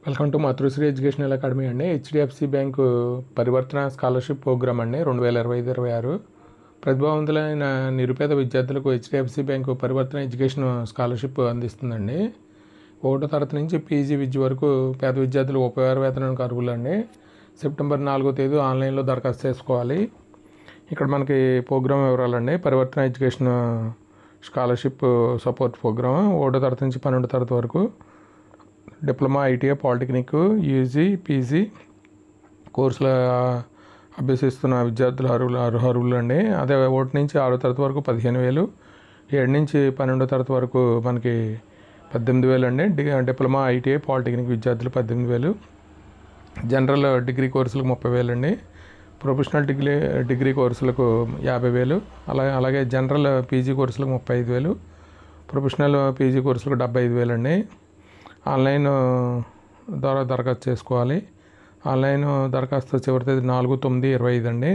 Welcome to Matrusri educational academy అండి. HDFC bank పరివర్తన scholarship programme అండి 2025-26 ప్రతిభావంతులైన నిరుపేద విద్యార్థులకు హెచ్డిఎఫ్సి బ్యాంకు పరివర్తన ఎడ్యుకేషన్ స్కాలర్షిప్ అందిస్తుందండి. 1వ తరగతి నుంచి పీజీ విద్య వరకు పేద విద్యార్థులు 36 వేతనానికి అర్హులండి. సెప్టెంబర్ 4వ తేదీ ఆన్లైన్లో దరఖాస్తు చేసుకోవాలి. ఇక్కడ మనకి ప్రోగ్రామ్ వివరాలండి. పరివర్తన ఎడ్యుకేషన్ స్కాలర్షిప్ సపోర్ట్ ప్రోగ్రామ్ 1వ తరగతి నుంచి 12వ తరగతి వరకు diploma, ITI, polytechnic, UG, PG కోర్సులు అభ్యసిస్తున్న విద్యార్థులు అర్హులు అండి. అదే 1 నుంచి 6వ తరగతి వరకు 15,000, 7 నుంచి 12వ తరగతి వరకు మనకి 18,000 అండి. డిప్లొమా, ఐటీఐ, పాలిటెక్నిక్ విద్యార్థులు 18,000, జనరల్ డిగ్రీ కోర్సులకు 30,000 అండి. ప్రొఫెషనల్ డిగ్రీ కోర్సులకు 50,000, అలాగే జనరల్ పీజీ కోర్సులకు 35,000, ప్రొఫెషనల్ పీజీ కోర్సులకు 75,000 అండి. ఆన్లైన్ ద్వారా దరఖాస్తు చేసుకోవాలి. ఆన్లైన్ దరఖాస్తు చివరి తేదీ 4/9/25 అండి.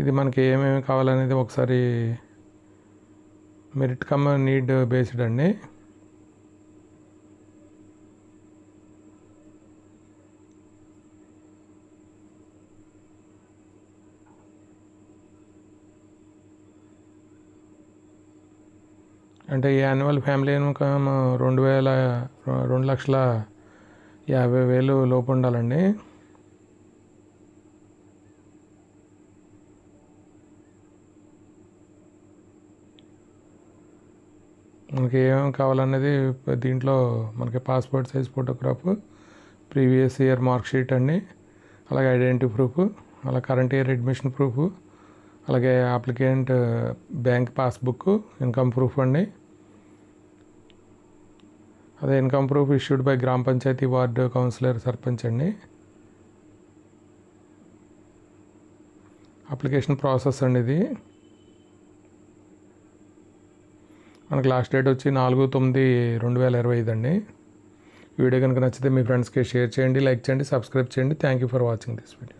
ఇది మనకి ఏమేమి కావాలనేది ఒకసారి మెరిట్ కమ్ నీడ్ బేస్డ్ అండి. అంటే యాన్యువల్ ఫ్యామిలీ ఇన్కమ్ 2,50,000 లోపు ఉండాలండి. మనకి ఏమేమి కావాలనేది దీంట్లో మనకి passport size photograph, previous year mark sheet అండి, అలాగే ఐడెంటిటీ ప్రూఫ్, అలాగే కరెంట్ ఇయర్ అడ్మిషన్ ప్రూఫ్, అలాగే applicant bank passbook, income proof అండి. అదే ఇన్కమ్ ప్రూఫ్ ఇష్యూడ్ బై గ్రామ పంచాయతీ, వార్డు కౌన్సిలర్, సర్పంచ్ అండి. అప్లికేషన్ ప్రాసెస్ అండి ఇది. మనకు లాస్ట్ డేట్ వచ్చి 4/9/2025 అండి. వీడియో కనుక నచ్చితే మీ ఫ్రెండ్స్కి షేర్ చేయండి, లైక్ చేయండి, సబ్స్క్రైబ్ చేయండి. Thank you for watching this video.